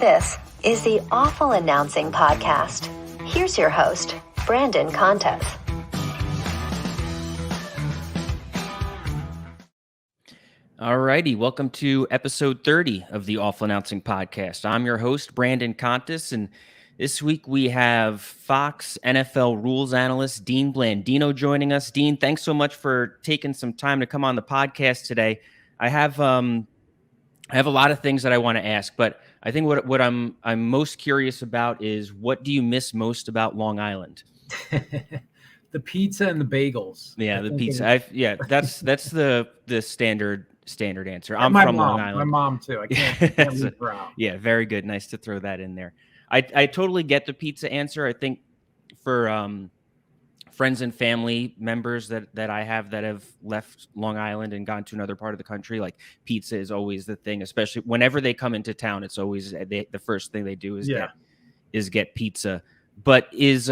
This is the Awful Announcing Podcast. Here's your host, Brandon Contes. All righty, welcome to episode 30 of the Awful Announcing Podcast. I'm your host, Brandon Contes, and this week we have Fox NFL rules analyst Dean Blandino joining us. Dean, thanks so much for taking some time to come on the podcast today. I have a lot of things that I want to ask, but I think what I'm most curious about is, what do you miss most about Long Island? The pizza and the bagels. Yeah, the pizza. That's the standard answer. I'm from Long Island. My mom too. I can't leave her out. Yeah, very good. Nice to throw that in there. I totally get the pizza answer. I think for friends and family members that I have that have left Long Island and gone to another part of the country, like, pizza is always the thing, especially whenever they come into town. It's always the first thing they do is get pizza. But is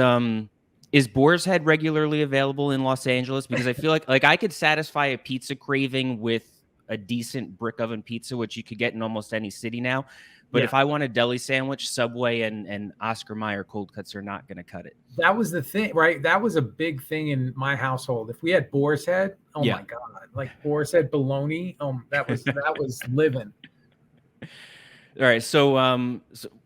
Boar's Head regularly available in Los Angeles? Because I feel like I could satisfy a pizza craving with a decent brick oven pizza, which you could get in almost any city now. But if I want a deli sandwich, Subway and Oscar Mayer cold cuts are not going to cut it. That was the thing, right? That was a big thing in my household. If we had Boar's Head, my God, like Boar's Head bologna, that was living. All right, so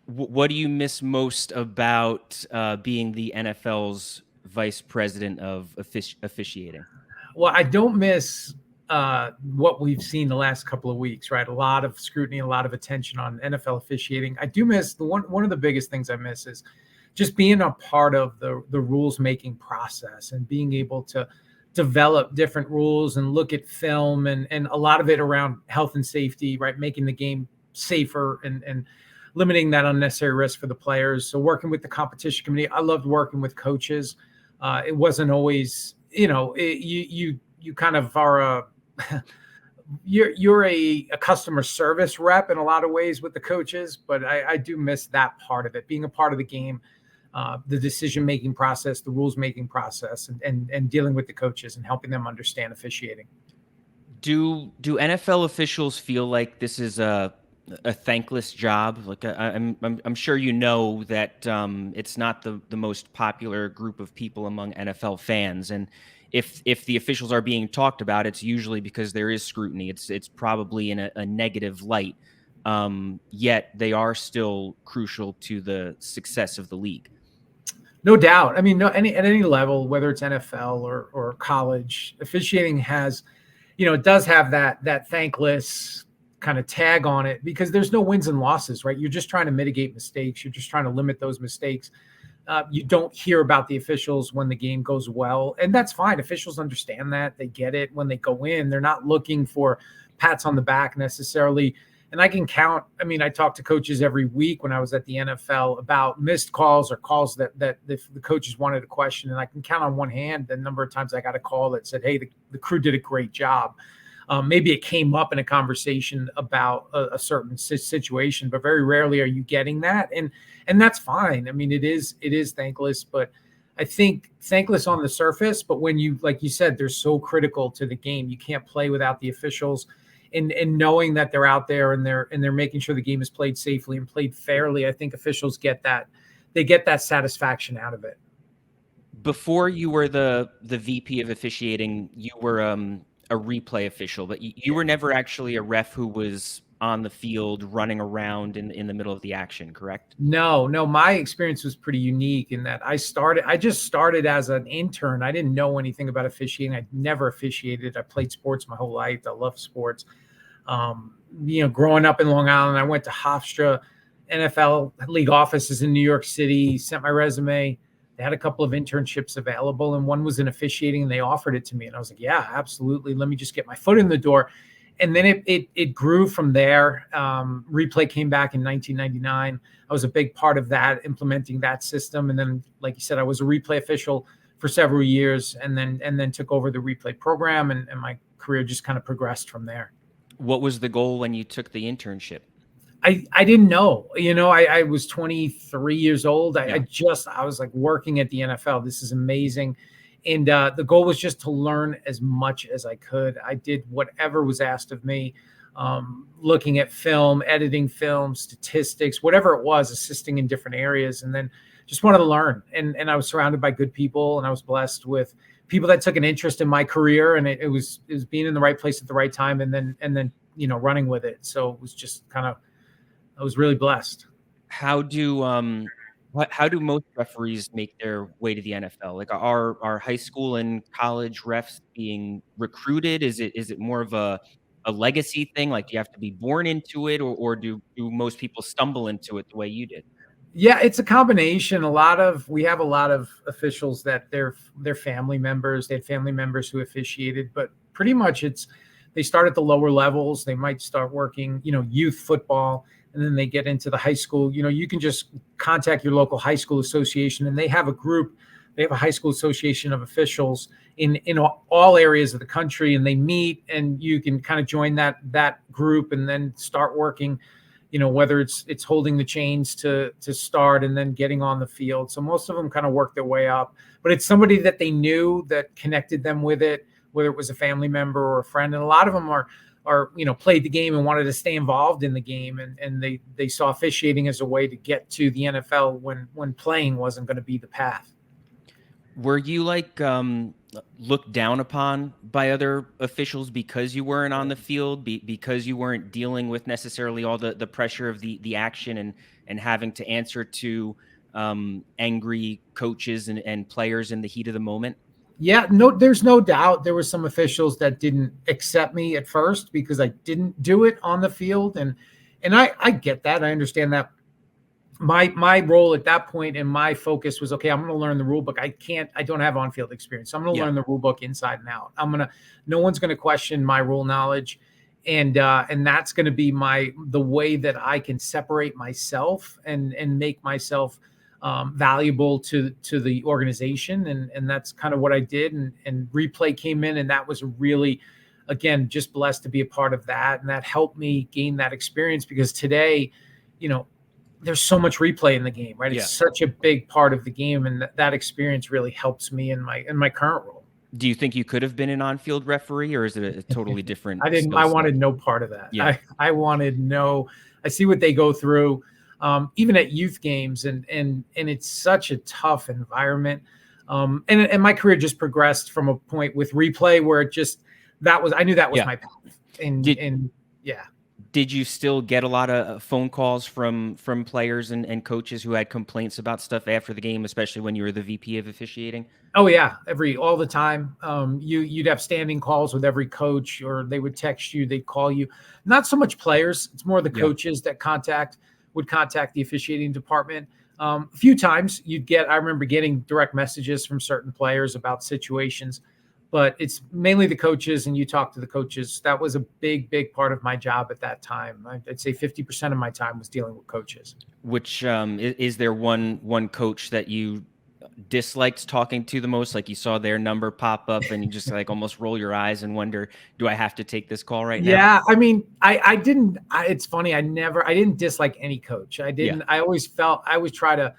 what do you miss most about being the NFL's vice president of officiating? Well, I don't miss what we've seen the last couple of weeks, right? A lot of scrutiny, a lot of attention on NFL officiating. I do miss one of the biggest things I miss is just being a part of the rules making process and being able to develop different rules and look at film and a lot of it around health and safety, right? Making the game safer and limiting that unnecessary risk for the players. So working with the competition committee, I loved working with coaches. It wasn't always, you kind of are you're a customer service rep in a lot of ways with the coaches, but I do miss that part of it, being a part of the game, the decision-making process, the rules-making process, and dealing with the coaches and helping them understand officiating. Do NFL officials feel like this is a thankless job? Like, I'm sure you know that it's not the most popular group of people among NFL fans, and if the officials are being talked about, it's usually because there is scrutiny. It's probably in a negative light, yet they are still crucial to the success of the league. No doubt. I mean, at any level, whether it's NFL or college, officiating has, it does have that thankless kind of tag on it, because there's no wins and losses, right? You're just trying to mitigate mistakes. You're just trying to limit those mistakes. You don't hear about the officials when the game goes well, and that's fine. Officials understand that. They get it. When they go in, they're not looking for pats on the back necessarily. And I can count. I mean, I talk to coaches every week when I was at the NFL about missed calls or calls that the coaches wanted a question, and I can count on one hand the number of times I got a call that said, "Hey, the crew did a great job." Maybe it came up in a conversation about a certain situation, but very rarely are you getting that. And that's fine. I mean, it is thankless, but I think thankless on the surface, but when you, like you said, they're so critical to the game. You can't play without the officials, and knowing that they're out there and they're making sure the game is played safely and played fairly. I think officials get that. They get that satisfaction out of it. Before you were the VP of officiating, you were a replay official, but you were never actually a ref who was on the field running around in the middle of the action, correct? No, my experience was pretty unique in that I just started as an intern. I didn't know anything about officiating. I never officiated. I played sports my whole life. I love sports. Growing up in Long Island, I went to Hofstra NFL league offices in New York City, sent my resume. They had a couple of internships available, and one was in officiating, and they offered it to me. And I was like, yeah, absolutely. Let me just get my foot in the door. And then it grew from there. Replay came back in 1999. I was a big part of that, implementing that system. And then, like you said, I was a replay official for several years, and then took over the replay program, and my career just kind of progressed from there. What was the goal when you took the internship? I didn't know. I was 23 years old. I was like working at the NFL. This is amazing. And the goal was just to learn as much as I could. I did whatever was asked of me. looking at film, editing film, statistics, whatever it was, assisting in different areas, and then just wanted to learn. And I was surrounded by good people, and I was blessed with people that took an interest in my career, and it was being in the right place at the right time, and then running with it. So it was just I was really blessed. How do most referees make their way to the NFL? Like, are high school and college refs being recruited? Is it more of a legacy thing? Like, do you have to be born into it, or do most people stumble into it the way you did? Yeah, it's a combination. We have a lot of officials that they're family members. They had family members who officiated, but pretty much they start at the lower levels. They might start working, youth football, and then they get into the high school. You can just contact your local high school association, and they have a group. They have a high school association of officials in all areas of the country, and they meet, and you can kind of join that group and then start working. Whether it's holding the chains to start and then getting on the field. So most of them kind of work their way up, but it's somebody that they knew that connected them with it, whether it was a family member or a friend. And a lot of them are played the game and wanted to stay involved in the game. And they saw officiating as a way to get to the NFL when playing wasn't going to be the path. Were you looked down upon by other officials because you weren't on the field, because you weren't dealing with necessarily all the pressure of the action and having to answer to angry coaches and players in the heat of the moment? Yeah, no, there's no doubt there were some officials that didn't accept me at first because I didn't do it on the field. And I get that. I understand that. My role at that point and my focus was, okay, I'm going to learn the rule book. I don't have on-field experience. So I'm going to learn the rule book inside and out. No one's going to question my rule knowledge. And that's going to be the way that I can separate myself and make myself valuable to the organization. And that's kind of what I did. And replay came in, and that was really, again, just blessed to be a part of that. And that helped me gain that experience because today, there's so much replay in the game, right? It's such a big part of the game, and that experience really helps me in my current role. Do you think you could have been an on-field referee, or is it a totally different? I wanted no part of that. Yeah. I see what they go through, even at youth games, and it's such a tough environment. And my career just progressed from a point with replay where I knew that was my path. Did you still get a lot of phone calls from players and coaches who had complaints about stuff after the game, especially when you were the VP of officiating? Oh yeah, all the time. You'd have standing calls with every coach, or they would text you, they'd call you. Not so much players; it's more the coaches that would contact the officiating department. A few times I remember getting direct messages from certain players about situations. But it's mainly the coaches, and you talk to the coaches. That was a big, big part of my job at that time. I'd say 50% of my time was dealing with coaches. Which is there one coach that you disliked talking to the most? Like you saw their number pop up and you just almost roll your eyes and wonder, do I have to take this call right now? Yeah, I mean, I didn't. It's funny. I didn't dislike any coach. I didn't. Yeah.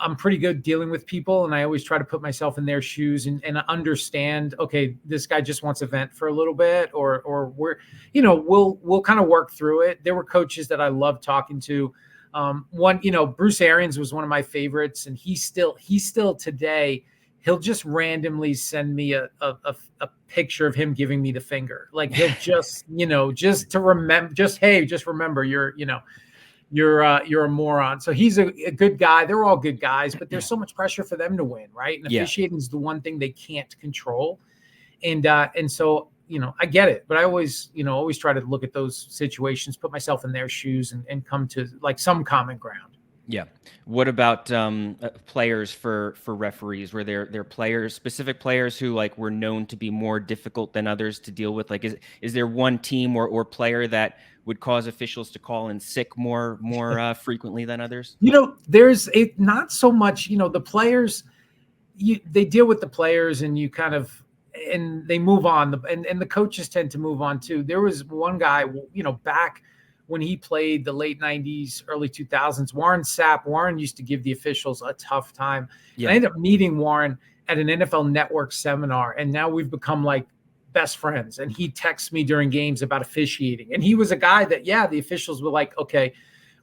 I'm pretty good dealing with people, and I always try to put myself in their shoes and understand, okay, this guy just wants a vent for a little bit, or we'll kind of work through it. There were coaches that I loved talking to. Bruce Arians was one of my favorites, and he still today, he'll just randomly send me a picture of him giving me the finger. Like he'll just, just to remember, just remember you're a moron. So he's a good guy. They're all good guys, but there's so much pressure for them to win, right? And officiating is the one thing they can't control. And so, I get it, but I always try to look at those situations, put myself in their shoes and come to some common ground. Yeah. What about players for referees? Were there specific players who were known to be more difficult than others to deal with? Is there one team or player that would cause officials to call in sick more frequently than others? There's not so much, the players, they deal with the players and and they move on, and the coaches tend to move on too. There was one guy, back when he played the late 90s, early 2000s, Warren Sapp. Warren used to give the officials a tough time. Yeah. I ended up meeting Warren at an NFL Network seminar, and now we've become best friends, and he texts me during games about officiating. And he was a guy that, the officials were like, okay,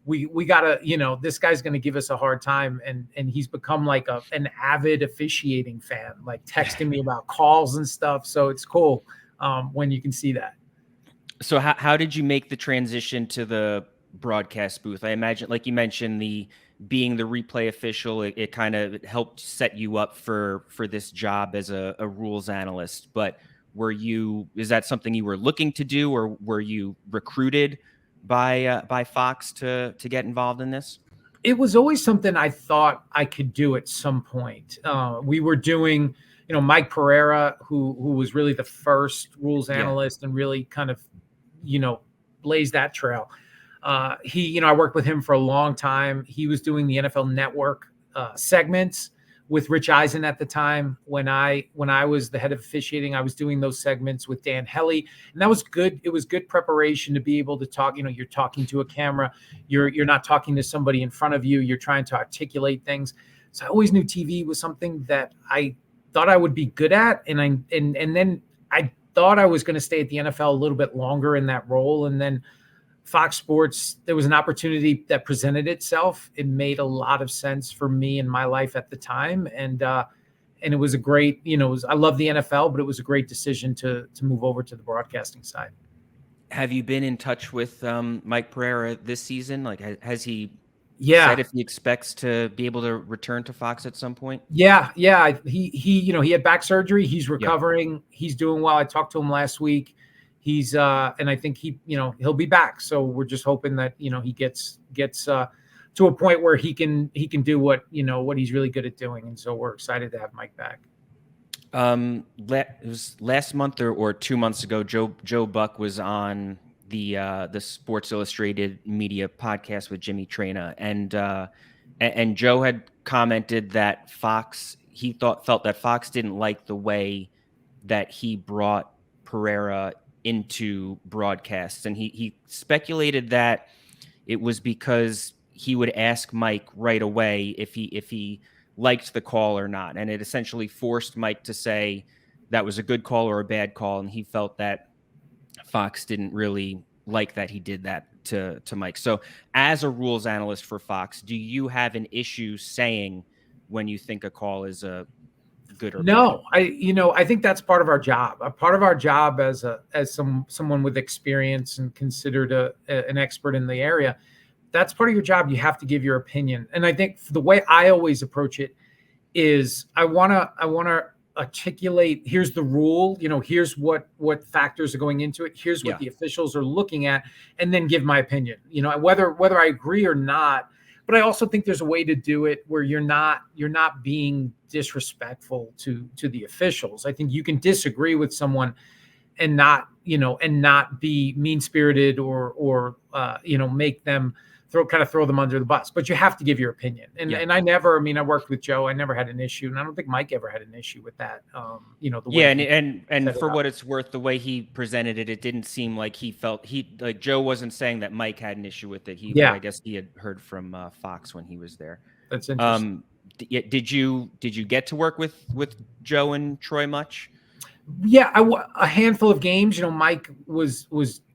we gotta, this guy's going to give us a hard time. And he's become like an avid officiating fan, like texting me about calls and stuff. So it's cool when you can see that. So how did you make the transition to the broadcast booth? I imagine, like you mentioned, being the replay official, it kind of helped set you up for this job as a rules analyst. But is that something you were looking to do, or were you recruited by Fox to get involved in this? It was always something I thought I could do at some point. We were doing, Mike Pereira, who was really the first rules analyst and really kind of, blazed that trail. I worked with him for a long time. He was doing the NFL Network segments with Rich Eisen at the time. When I was the head of officiating, I was doing those segments with Dan Helly, and that was good. It was good preparation to be able to talk. You're talking to a camera. You're not talking to somebody in front of you. You're trying to articulate things. So I always knew TV was something that I thought I would be good at, and then I thought I was going to stay at the NFL a little bit longer in that role, and then Fox Sports, there was an opportunity that presented itself. It made a lot of sense for me in my life at the time. And it was a great, I love the NFL, but it was a great decision to move over to the broadcasting side. Have you been in touch with Mike Pereira this season? Like, has he said if he expects to be able to return to Fox at some point? Yeah. He had back surgery. He's recovering. Yeah. He's doing well. I talked to him last week. He's and I think he'll be back. So we're just hoping that he gets to a point where he can do what he's really good at doing. And so we're excited to have Mike back. It was last month or 2 months ago. Joe Buck was on the Sports Illustrated Media podcast with Jimmy Traina, and Joe had commented that he felt that Fox didn't like the way that he brought Pereira into broadcasts, and he speculated that it was because he would ask Mike right away if he liked the call or not, and it essentially forced Mike to say that was a good call or a bad call, and he felt that Fox didn't really like that he did that to Mike. So as a rules analyst for Fox, do you have an issue saying when you think a call is a good or no? Bad? I think that's part of our job. A part of our job as someone with experience and considered an expert in the area, that's part of your job. You have to give your opinion. And I think the way I always approach it is I want to articulate, here's the rule, here's what factors are going into it. Here's what the officials are looking at, and then give my opinion, whether I agree or not. But I also think there's a way to do it where you're not being disrespectful to the officials. I think you can disagree with someone and not be mean-spirited or make them throw them under the bus, but you have to give your opinion. And I worked with Joe. I never had an issue, and I don't think Mike ever had an issue with that. And for what it's worth, the way he presented it, it didn't seem like Joe wasn't saying that Mike had an issue with it. I guess he had heard from Fox when he was there. That's interesting. Did you get to work with Joe and Troy much? Yeah, a handful of games. Mike was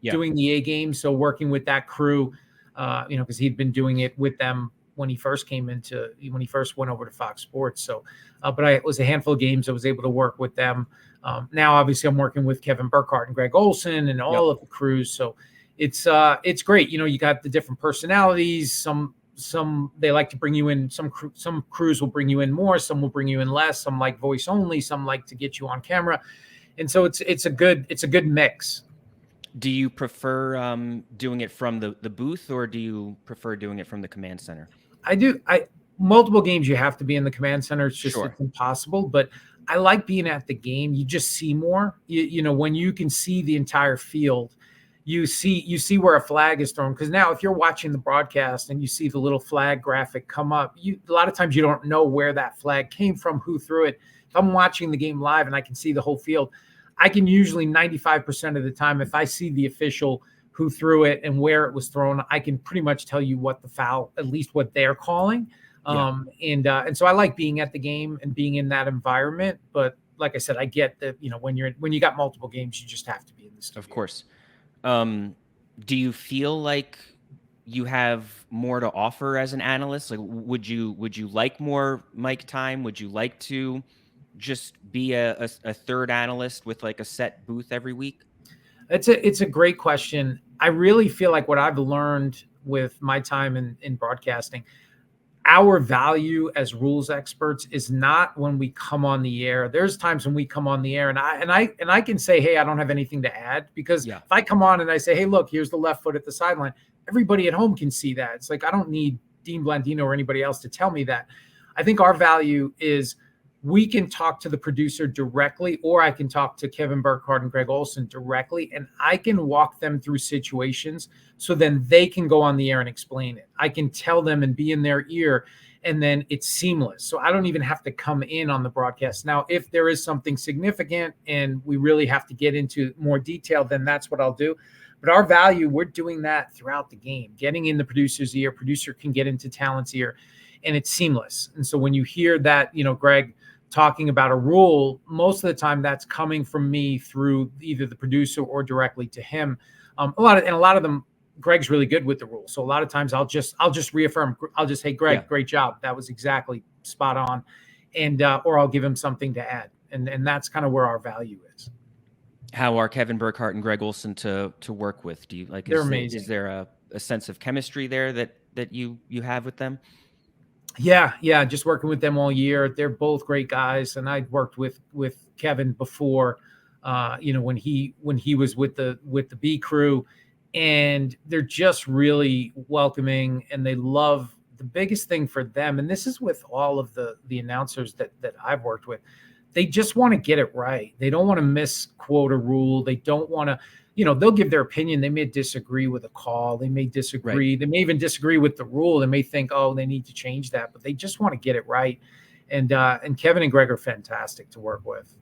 doing the A game, so working with that crew. Because he'd been doing it with them when he first went over to Fox Sports. So, but it was a handful of games I was able to work with them. Now, obviously, I'm working with Kevin Burkhardt and Greg Olson and all of the crews. So it's great. You got the different personalities. Some they like to bring you in. Some crews will bring you in more. Some will bring you in less. Some like voice only. Some like to get you on camera. And so it's a good mix. Do you prefer doing it from the booth, or do you prefer doing it from the command center? I do. Multiple games you have to be in the command center. It's just It's impossible. But I like being at the game. You just see more. When you can see the entire field, you see where a flag is thrown. Because now, if you're watching the broadcast and you see the little flag graphic come up, a lot of times you don't know where that flag came from, who threw it. If I'm watching the game live and I can see the whole field, I can usually 95% of the time, if I see the official who threw it and where it was thrown, I can pretty much tell you what the foul, at least what they're calling. And so I like being at the game and being in that environment. But like I said, I get that, when you got multiple games, you just have to be in the studio. Of course. Do you feel like you have more to offer as an analyst? Like, would you like more mic time? Would you like to just be a third analyst with like a set booth every week? It's a great question. I really feel like what I've learned with my time in broadcasting, our value as rules experts is not when we come on the air. There's times when we come on the air and I can say, hey, I don't have anything to add, because if I come on and I say, hey, look, here's the left foot at the sideline, everybody at home can see that. It's like, I don't need Dean Blandino or anybody else to tell me that. I think our value is we can talk to the producer directly, or I can talk to Kevin Burkhardt and Greg Olsen directly, and I can walk them through situations so then they can go on the air and explain it. I can tell them and be in their ear, and then it's seamless. So I don't even have to come in on the broadcast. Now, if there is something significant and we really have to get into more detail, then that's what I'll do. But our value, we're doing that throughout the game, getting in the producer's ear. Producer can get into talent's ear, and it's seamless. And so when you hear that, Greg talking about a rule, most of the time that's coming from me through either the producer or directly to him. A lot of them, Greg's really good with the rules. So a lot of times I'll just reaffirm. I'll just, hey, Greg, great job. That was exactly spot on. And, or I'll give him something to add. And that's kind of where our value is. How are Kevin Burkhardt and Greg Olsen to work with? Do you like, they're amazing. Is there a sense of chemistry there that you have with them? Yeah. Just working with them all year. They're both great guys. And I'd worked with Kevin before, when he was with the B crew, and they're just really welcoming, and they love the biggest thing for them. And this is with all of the announcers that I've worked with. They just want to get it right. They don't want to misquote a rule. They don't want to, they'll give their opinion. They may disagree with a call. They may disagree. Right. They may even disagree with the rule. They may think, oh, they need to change that, but they just want to get it right. And Kevin and Greg are fantastic to work with.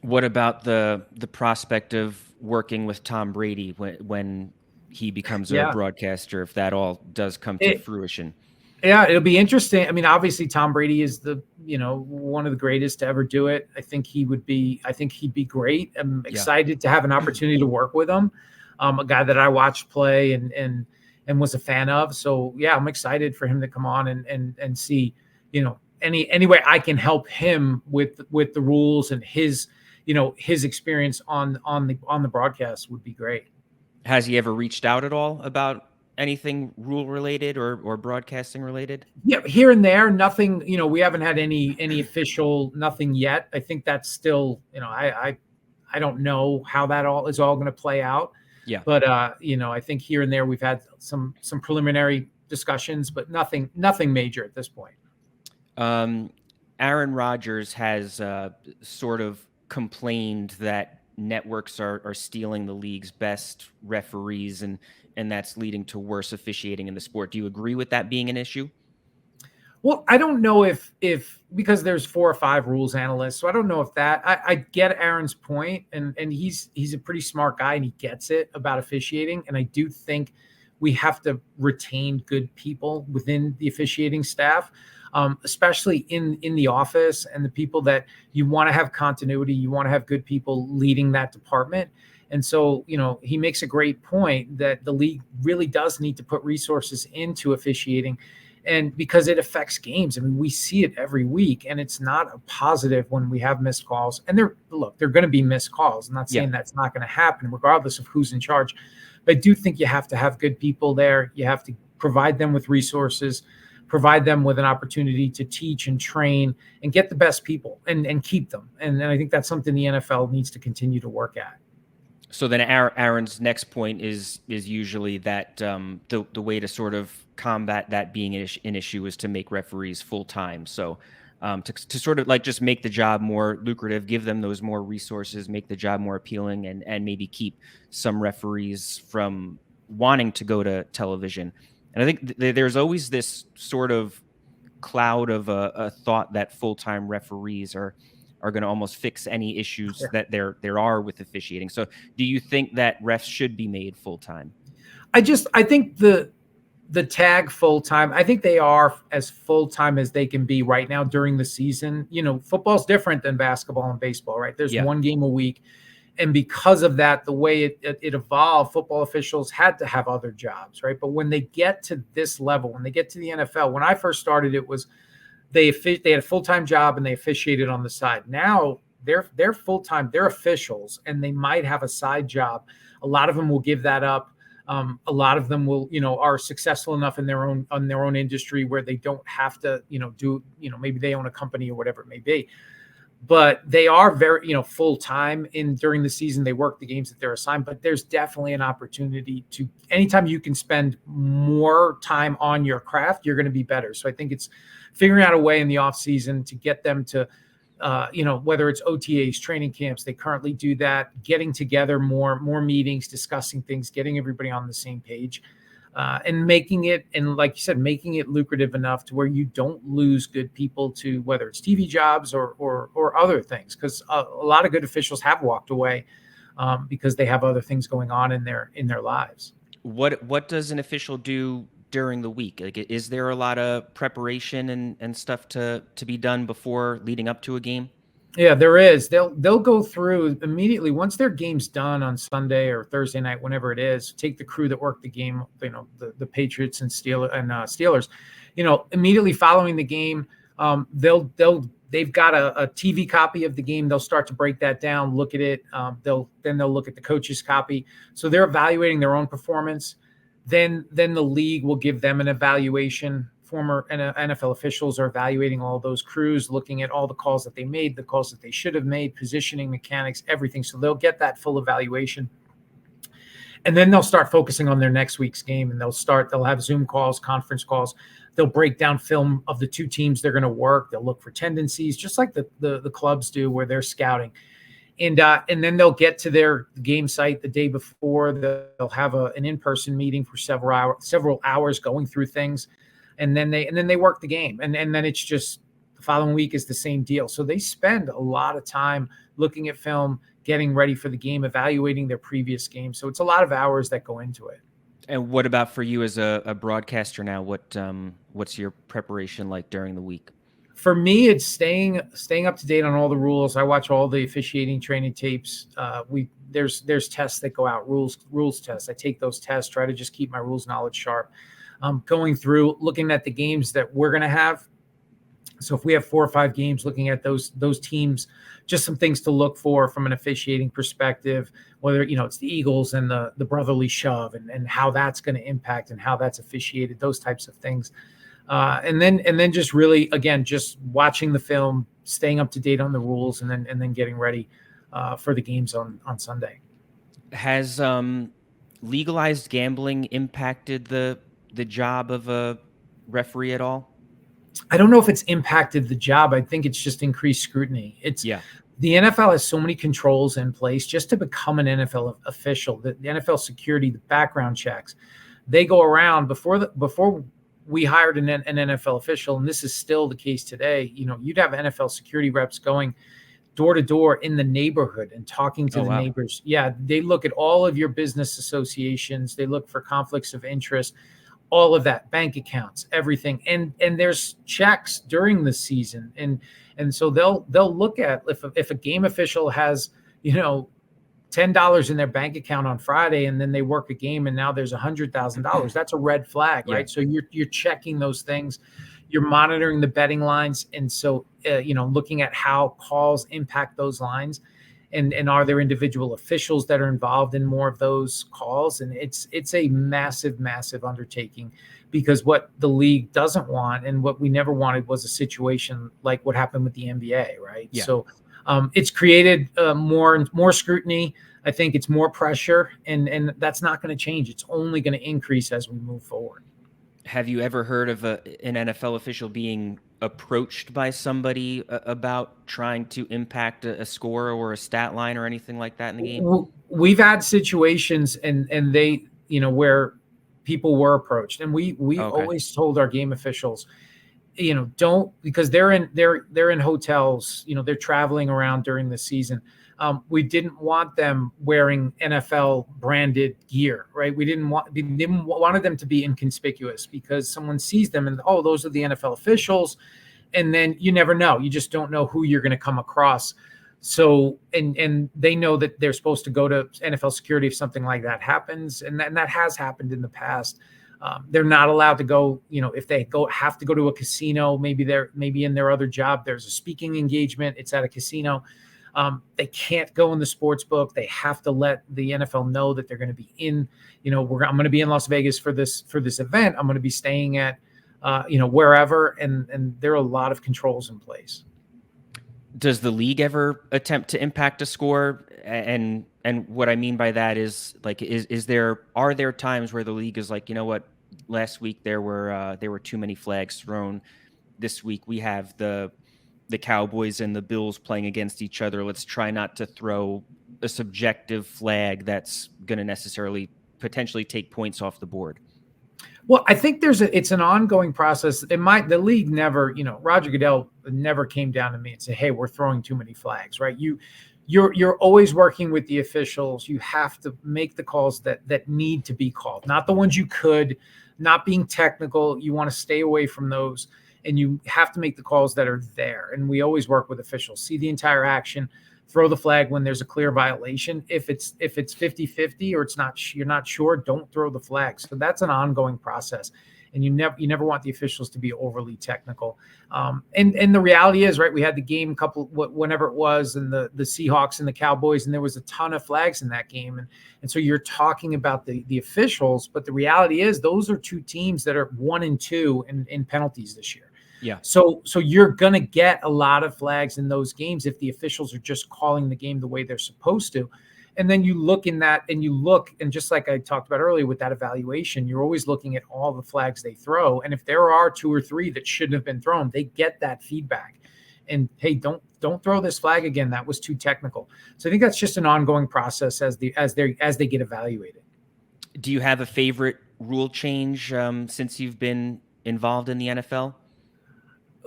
What about the prospect of working with Tom Brady when he becomes a broadcaster, if that all does come to fruition? Yeah, it'll be interesting. I mean, obviously Tom Brady is one of the greatest to ever do it. I think he'd be great. I'm excited to have an opportunity to work with him. A guy that I watched play and was a fan of. So yeah, I'm excited for him to come on and see, any way I can help him with the rules and his experience on the broadcast would be great. Has he ever reached out at all about anything rule related or broadcasting related? Yeah, here and there, nothing, we haven't had any official, nothing yet. I think that's still, I don't know how that is all going to play out. Yeah. But, I think here and there we've had some preliminary discussions, but nothing major at this point. Aaron Rodgers has sort of complained that networks are stealing the league's best referees, and that's leading to worse officiating in the sport. Do you agree with that being an issue? Well, I don't know if because there's 4 or 5 rules analysts, so I don't know if that. I get Aaron's point, and he's a pretty smart guy, and he gets it about officiating. And I do think we have to retain good people within the officiating staff, especially in the office, and the people that you want to have continuity. You want to have good people leading that department. And so, he makes a great point that the league really does need to put resources into officiating, and because it affects games. I mean, we see it every week, and it's not a positive when we have missed calls. And they're going to be missed calls. I'm not saying that's not going to happen regardless of who's in charge. But I do think you have to have good people there. You have to provide them with resources, provide them with an opportunity to teach and train and get the best people and keep them. And I think that's something the NFL needs to continue to work at. So then Aaron's next point is usually that the way to sort of combat that being an issue is to make referees full-time. So to sort of like just make the job more lucrative, give them those more resources, make the job more appealing, and maybe keep some referees from wanting to go to television. And I think there's always this sort of cloud of a thought that full-time referees are going to almost fix any issues that there are with officiating. So do you think that refs should be made full-time? I think the tag full-time, I think they are as full-time as they can be right now during the season. Football's different than basketball and baseball, right? There's one game a week. And because of that, the way it evolved, football officials had to have other jobs, right? But when they get to this level, when they get to the NFL, when I first started, it was they had a full-time job and they officiated on the side. Now they're full-time, they're officials, and they might have a side job. A lot of them will give that up. A lot of them will, are successful enough in their own industry where they don't have to, maybe they own a company or whatever it may be. But they are very, full time during the season. They work the games that they're assigned, but there's definitely an opportunity to, anytime you can spend more time on your craft, you're going to be better. So I think it's figuring out a way in the off season to get them to, whether it's OTAs, training camps, they currently do that, getting together more meetings, discussing things, getting everybody on the same page. And making it, and like you said, making it lucrative enough to where you don't lose good people to whether it's TV jobs or other things. Because a lot of good officials have walked away because they have other things going on in their lives. What does an official do during the week? Like, is there a lot of preparation and stuff to be done before leading up to a game? Yeah, there is. They'll go through immediately once their game's done on Sunday or Thursday night, whenever it is. Take the crew that worked the game, the Patriots and Steelers. Immediately following the game, they've got a TV copy of the game. They'll start to break that down, look at it. They'll look at the coach's copy. So they're evaluating their own performance. Then the league will give them an evaluation. Former NFL officials are evaluating all those crews, looking at all the calls that they made, the calls that they should have made, positioning, mechanics, everything. So they'll get that full evaluation. And then they'll start focusing on their next week's game, and they'll have Zoom calls, conference calls. They'll break down film of the two teams they're going to work. They'll look for tendencies, just like the clubs do where they're scouting. And then they'll get to their game site the day before. They'll have an in-person meeting for several hours going through things. And then they work the game. And then it's just the following week is the same deal. So they spend a lot of time looking at film, getting ready for the game, evaluating their previous game. So it's a lot of hours that go into it. And what about for you as a broadcaster now? What's your preparation like during the week? For me, it's staying up to date on all the rules. I watch all the officiating training tapes. There's tests that go out, rules tests. I take those tests, try to just keep my rules knowledge sharp. Going through, looking at the games that we're going to have. So if we have 4 or 5 games, looking at those teams, just some things to look for from an officiating perspective, whether, it's the Eagles and the brotherly shove and how that's going to impact and how that's officiated, those types of things. And then just really, again, just watching the film, staying up to date on the rules, and then getting ready for the games on Sunday. Has legalized gambling impacted the job of a referee at all? I don't know if it's impacted the job. I think it's just increased scrutiny. The NFL has so many controls in place just to become an NFL official. The NFL security, the background checks, they go around before we hired an NFL official, and this is still the case today. You'd have NFL security reps going door to door in the neighborhood and talking to neighbors. Yeah, they look at all of your business associations. They look for conflicts of interest. All of that, bank accounts, everything. And there's checks during the season. And so they'll look at if a game official has, $10 in their bank account on Friday, and then they work a game and now there's $100,000. That's a red flag, right? So you're checking those things. You're monitoring the betting lines. And so, looking at how calls impact those lines. And are there individual officials that are involved in more of those calls? And it's a massive, massive undertaking, because what the league doesn't want and what we never wanted was a situation like what happened with the NBA, right? Yeah. So it's created more scrutiny. I think it's more pressure, and that's not going to change. It's only going to increase as we move forward. Have you ever heard of an NFL official being approached by somebody about trying to impact a score or a stat line or anything like that in the game? We've had situations and they, where people were approached, and we always told our game officials, don't, because they're in hotels, they're traveling around during the season. We didn't want them wearing NFL branded gear, right? We wanted them to be inconspicuous, because someone sees them and, oh, those are the NFL officials. And then you never know. You just don't know who you're going to come across. So, and they know that they're supposed to go to NFL security if something like that happens. And that has happened in the past. They're not allowed to go, if they have to go to a casino, maybe in their other job, there's a speaking engagement, it's at a casino. They can't go in the sports book. They have to let the NFL know that they're going to be in, I'm going to be in Las Vegas for this event. I'm going to be staying at, wherever. And there are a lot of controls in place. Does the league ever attempt to impact a score? And what I mean by that is, like, are there times where the league is like, you know what, last week there were too many flags thrown. This week we have the Cowboys and the Bills playing against each other. Let's try not to throw a subjective flag that's going to necessarily potentially take points off the board. Well, I think it's an ongoing process. The league never, Roger Goodell never came down to me and said, hey, we're throwing too many flags, right? You're always working with the officials. You have to make the calls that need to be called, not the ones you could, not being technical. You want to stay away from those, and you have to make the calls that are there. And we always work with officials, see the entire action, throw the flag when there's a clear violation. If it's 50-50 or you're not sure, don't throw the flag. So that's an ongoing process. And you never want the officials to be overly technical. And the reality is, right, we had the game whenever it was, and the Seahawks and the Cowboys, and there was a ton of flags in that game. And so you're talking about the officials, but the reality is those are two teams that are 1-2 in penalties this year. Yeah. So you're going to get a lot of flags in those games if the officials are just calling the game the way they're supposed to. And then you look in that, and just like I talked about earlier with that evaluation, you're always looking at all the flags they throw. And if there are 2 or 3 that shouldn't have been thrown, they get that feedback. And hey, don't throw this flag again. That was too technical. So I think that's just an ongoing process as they get evaluated. Do you have a favorite rule change since you've been involved in the NFL?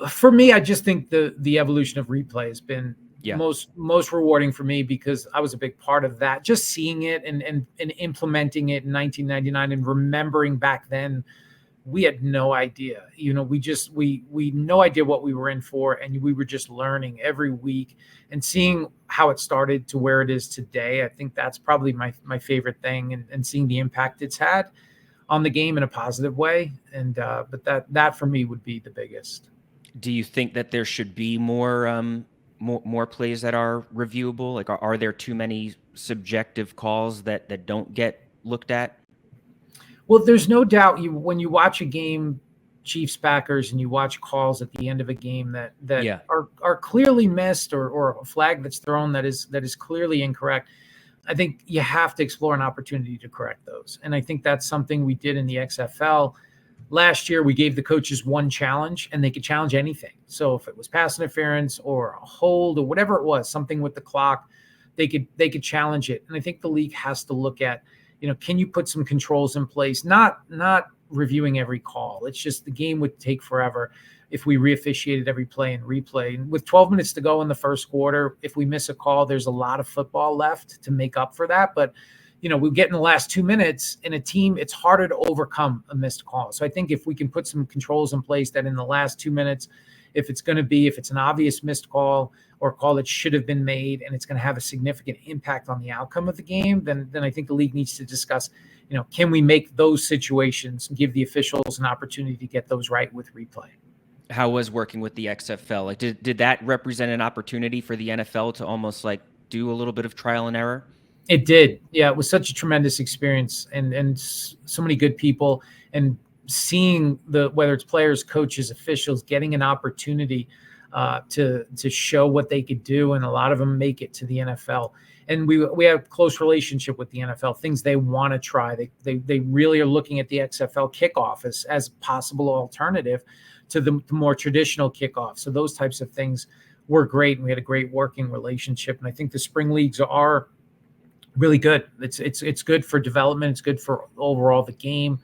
For me, I just think the evolution of replay has been most rewarding for me, because I was a big part of that. Just seeing it and implementing it in 1999 and remembering back then, we had no idea. We no idea what we were in for, and we were just learning every week and seeing how it started to where it is today. I think that's probably my favorite thing, and seeing the impact it's had on the game in a positive way. And but that for me would be the biggest. Do you think that there should be more plays that are reviewable? Like, are there too many subjective calls that don't get looked at? Well, there's no doubt when you watch a game, Chiefs Packers, and you watch calls at the end of a game that are clearly missed, or a flag that's thrown that is clearly incorrect. I think you have to explore an opportunity to correct those. And I think that's something we did in the XFL. Last year, we gave the coaches one challenge, and they could challenge anything. So if it was pass interference or a hold or whatever it was, something with the clock, they could challenge it. And I think the league has to look at, can you put some controls in place? Not reviewing every call. It's just the game would take forever if we re-officiated every play and replay. And with 12 minutes to go in the first quarter, if we miss a call, there's a lot of football left to make up for that. But we get in the last 2 minutes in a team, it's harder to overcome a missed call. So I think if we can put some controls in place that in the last 2 minutes, if it's an obvious missed call or a call that should have been made, and it's going to have a significant impact on the outcome of the game, then I think the league needs to discuss, can we make those situations and give the officials an opportunity to get those right with replay? How was working with the XFL? Like, did that represent an opportunity for the NFL to almost like do a little bit of trial and error? It did. Yeah, it was such a tremendous experience, and so many good people, and seeing whether it's players, coaches, officials, getting an opportunity to show what they could do, and a lot of them make it to the NFL. And we have a close relationship with the NFL, things they want to try. They really are looking at the XFL kickoff as a possible alternative to the more traditional kickoff. So those types of things were great, and we had a great working relationship. And I think the spring leagues are really good. It's good for development. It's good for overall the game.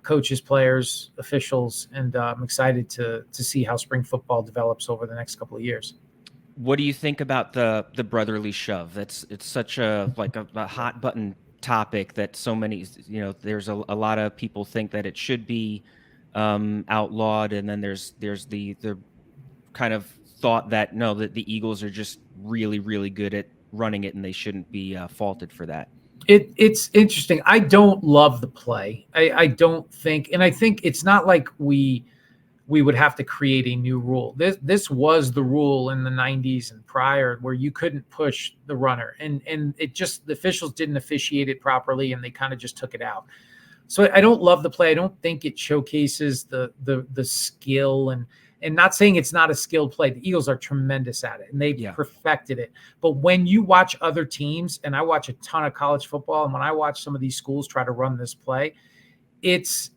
coaches, players, officials, and I'm excited to see how spring football develops over the next couple of years. What do you think about the brotherly shove? It's such a hot button topic that so many, there's a lot of people think that it should be outlawed, and then there's the kind of thought that no, that the Eagles are just really, really good at running it and they shouldn't be faulted for that. It's interesting. I don't love the play. I don't think, and I think it's not like we would have to create a new rule. This was the rule in the 90s and prior, where you couldn't push the runner, and it just, the officials didn't officiate it properly, and they kind of just took it out. So I don't love the play. I don't think it showcases the skill, and not saying it's not a skilled play. The Eagles are tremendous at it, and they've perfected it. But when you watch other teams, and I watch a ton of college football, and when I watch some of these schools try to run this play, it's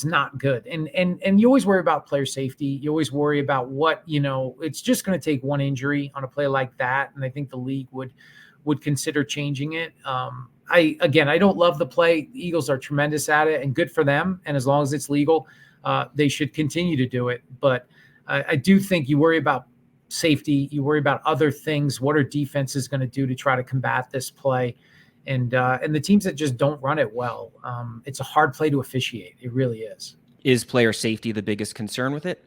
not good. And you always worry about player safety. You always worry about what, it's just going to take one injury on a play like that. And I think the league would consider changing it. I don't love the play. The Eagles are tremendous at it, and good for them. And as long as it's legal, they should continue to do it. But I do think you worry about safety. You worry about other things. What are defenses going to do to try to combat this play? And the teams that just don't run it well, it's a hard play to officiate. It really is. Is player safety the biggest concern with it?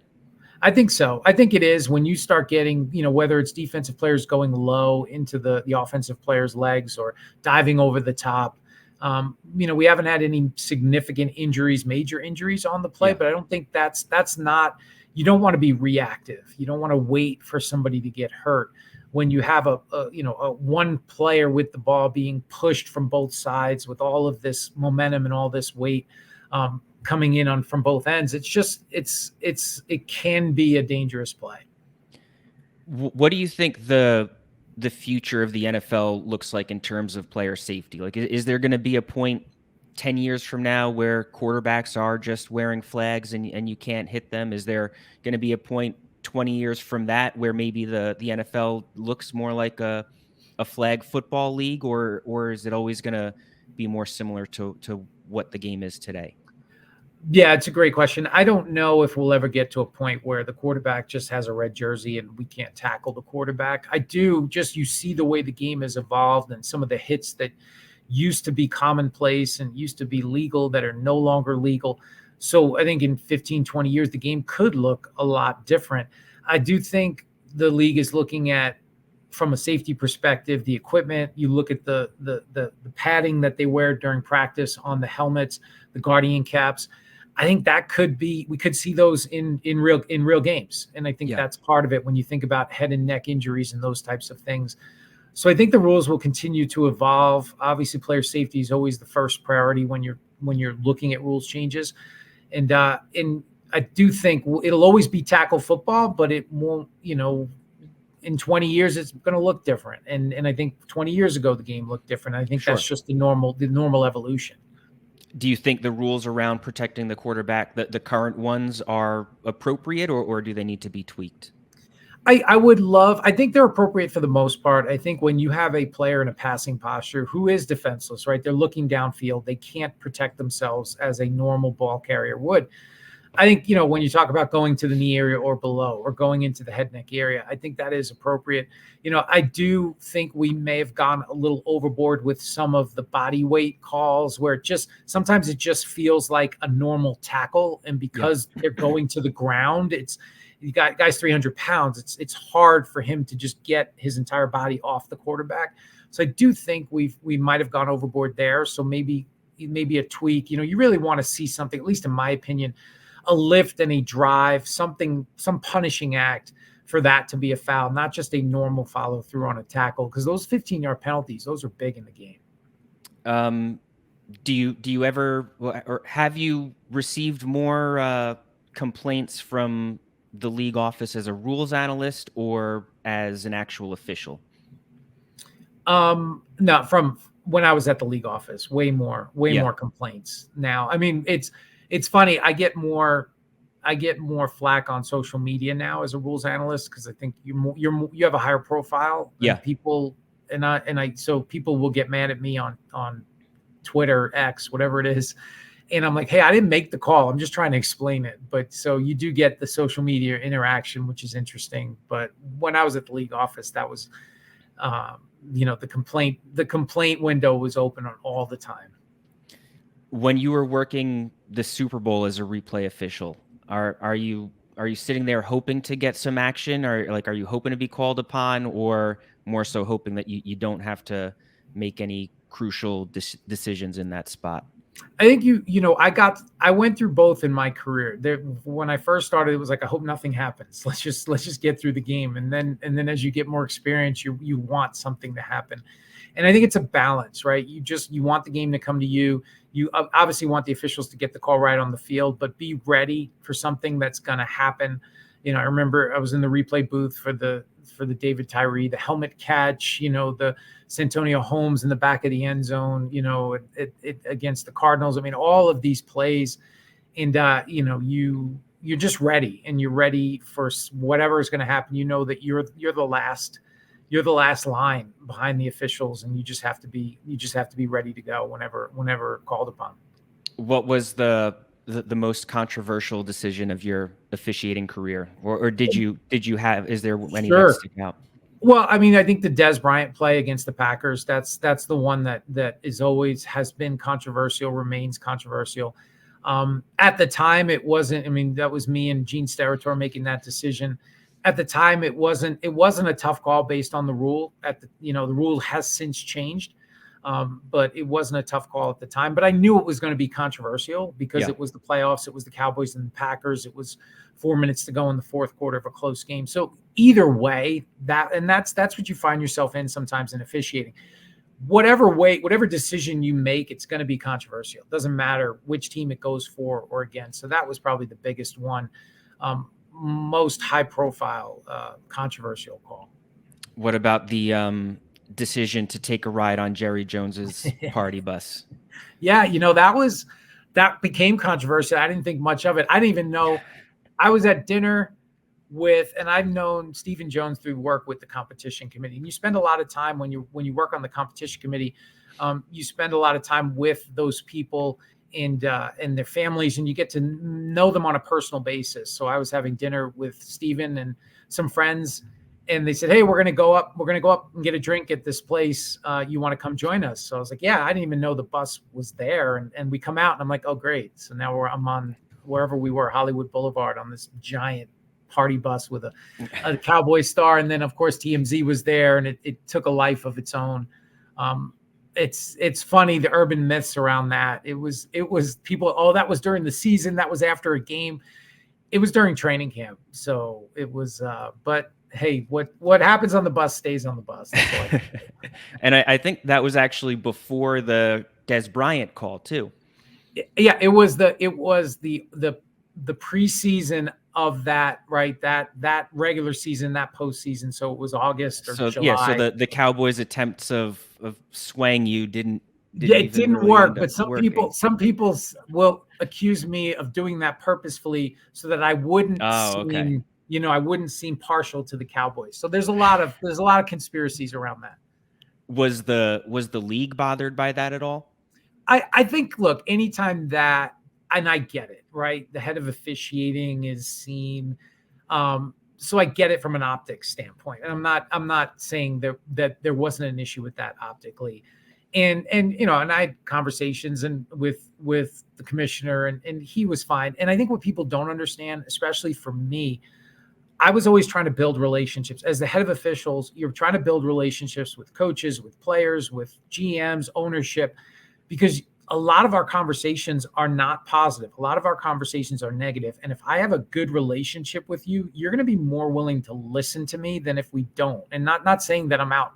I think so. I think it is when you start getting, whether it's defensive players going low into the offensive players' legs or diving over the top. We haven't had any significant injuries, major injuries on the play, but I don't think that's not, you don't want to be reactive. You don't want to wait for somebody to get hurt. When you have a one player with the ball being pushed from both sides with all of this momentum and all this weight coming in from both ends, it can be a dangerous play. What do you think the future of the NFL looks like in terms of player safety? Like, is there going to be a point 10 years from now where quarterbacks are just wearing flags and you can't hit them? Is there going to be a point 20 years from that where maybe the NFL looks more like a flag football league, or is it always going to be more similar to what the game is today? Yeah, it's a great question. I don't know if we'll ever get to a point where the quarterback just has a red jersey and we can't tackle the quarterback. You see the way the game has evolved and some of the hits that used to be commonplace and used to be legal that are no longer legal. So I think in 15, 20 years, the game could look a lot different. I do think the league is looking at, from a safety perspective, the equipment. You look at the padding that they wear during practice on the helmets, the Guardian caps. I think that we could see those in real games. And I think that's part of it when you think about head and neck injuries and those types of things. So I think the rules will continue to evolve. Obviously, player safety is always the first priority when you're looking at rules changes. And I do think it'll always be tackle football, but it won't, in 20 years, it's going to look different. And I think 20 years ago, the game looked different. I think that's just the normal evolution. Do you think the rules around protecting the quarterback, the current ones, are appropriate, or do they need to be tweaked? I think they're appropriate for the most part. I think when you have a player in a passing posture who is defenseless, right? They're looking downfield. They can't protect themselves as a normal ball carrier would. I think, when you talk about going to the knee area or below or going into the head neck area, I think that is appropriate. I do think we may have gone a little overboard with some of the body weight calls where sometimes it just feels like a normal tackle. And because they're going to the ground, you got guys 300 pounds. It's hard for him to just get his entire body off the quarterback. So I do think we might have gone overboard there. So maybe a tweak. You really want to see something, at least in my opinion, a lift and a drive, some punishing act for that to be a foul, not just a normal follow through on a tackle. Because those 15-yard penalties, those are big in the game. Do you ever, or have you received more complaints from the league office as a rules analyst or as an actual official? No, from when I was at the league office, way more complaints now. I mean, it's funny. I get more flack on social media now as a rules analyst because I think you have a higher profile. People so people will get mad at me on Twitter, X, whatever it is, And I'm like, hey, I didn't make the call. I'm just trying to explain it. But so you do get the social media interaction, which is interesting. But when I was at the league office, that was, the complaint window was open on all the time. When you were working the Super Bowl as a replay official, are you sitting there hoping to get some action, or like, are you hoping to be called upon, or more so hoping that you don't have to make any crucial decisions in that spot? I think I went through both in my career. When I first started, it was like, I hope nothing happens. Let's just get through the game. And then as you get more experience, you want something to happen. And I think it's a balance, right? You want the game to come to you. You obviously want the officials to get the call right on the field, but be ready for something that's going to happen. I remember I was in the replay booth for the David Tyree, the helmet catch, the Santonio Holmes in the back of the end zone, against the Cardinals. I mean, all of these plays, and you're just ready, and you're ready for whatever is going to happen. You know that you're the last line behind the officials, and you just have to be ready to go whenever called upon. What was the most controversial decision of your officiating career, or is there any that stick out? Well, I mean, I think the Dez Bryant play against the Packers, that's the one that is always has been controversial, remains controversial. At the time, it wasn't. I mean, that was me and Gene Steratore making that decision. At the time, it wasn't a tough call based on the rule. The rule has since changed, but it wasn't a tough call at the time. But I knew it was going to be controversial because It was the playoffs, it was the Cowboys and the Packers. It was 4 minutes to go in the fourth quarter of a close game. So either way, that's what you find yourself in sometimes in officiating. Whatever decision you make, it's going to be controversial. It doesn't matter which team it goes for or against. So that was probably the biggest one. Most high profile controversial call. What about the decision to take a ride on Jerry Jones's party bus? Yeah, that became controversial. I didn't think much of it. I didn't even know. I was at dinner and I've known Stephen Jones through work with the competition committee. And you spend a lot of time when you work on the competition committee, you spend a lot of time with those people and their families, and you get to know them on a personal basis. So I was having dinner with Stephen and some friends, and they said, "Hey, we're going to go up and get a drink at this place. You want to come join us?" So I was like, "Yeah." I didn't even know the bus was there, and we come out, and I'm like, "Oh, great!" So now I'm on wherever we were, Hollywood Boulevard, on this giant party bus with a Cowboy star, and then of course TMZ was there, and it took a life of its own. It's funny, the urban myths around that. It was people, oh, that was during the season, that was after a game. It was during training camp. So it was but hey, what happens on the bus stays on the bus. That's all I And I think that was actually before the Dez Bryant call too. Yeah, it was the preseason of that, right? That regular season, that postseason. So it was August or July. Yeah, so the Cowboys' attempts of swaying you didn't it didn't really work. But some working. people will accuse me of doing that purposefully so that I wouldn't seem, I wouldn't seem partial to the Cowboys. So there's a lot of conspiracies around that. Was the league bothered by that at all? I think, look, anytime that, and I get it, right? The head of officiating is seen. So I get it from an optics standpoint. And I'm not saying that there wasn't an issue with that optically. And I had conversations with the commissioner, and he was fine. And I think what people don't understand, especially for me, I was always trying to build relationships. As the head of officials, you're trying to build relationships with coaches, with players, with GMs, ownership, because a lot of our conversations are not positive. A lot of our conversations are negative. And if I have a good relationship with you, you're going to be more willing to listen to me than if we don't. And not saying that I'm out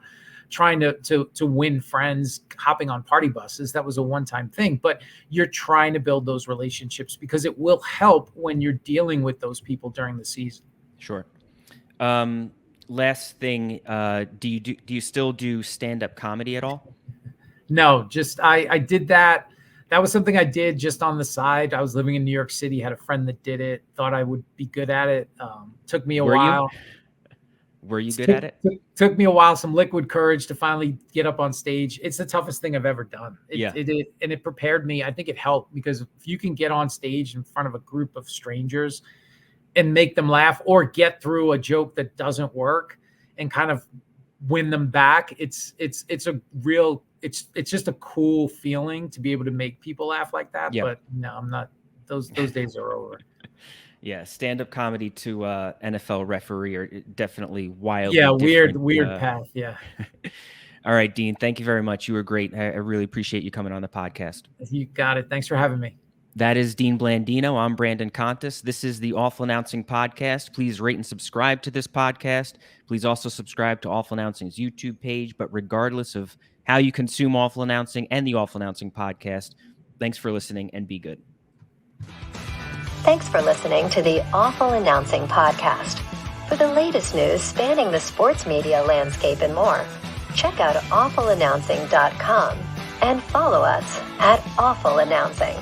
trying to win friends, hopping on party buses. That was a one-time thing, but you're trying to build those relationships because it will help when you're dealing with those people during the season. Sure. Last thing, do you still do stand-up comedy at all? No, just I did that. That was something I did just on the side. I was living in New York City, had a friend that did it, thought I would be good at it. Took me a while. Were you good at it? Took me a while, some liquid courage to finally get up on stage. It's the toughest thing I've ever done. It prepared me. I think it helped, because if you can get on stage in front of a group of strangers and make them laugh, or get through a joke that doesn't work and kind of win them back, it's just a cool feeling to be able to make people laugh like that. Yep. But no, I'm not. Those days are over. Yeah, stand-up comedy to NFL referee are definitely wildly weird path. Yeah. All right, Dean, thank you very much. You were great. I really appreciate you coming on the podcast. You got it. Thanks for having me. That is Dean Blandino. I'm Brandon Contes. This is the Awful Announcing Podcast. Please rate and subscribe to this podcast. Please also subscribe to Awful Announcing's YouTube page. But regardless of how you consume Awful Announcing and the Awful Announcing Podcast, thanks for listening, and be good. Thanks for listening to the Awful Announcing Podcast. For the latest news spanning the sports media landscape and more, check out awfulannouncing.com and follow us at Awful Announcing.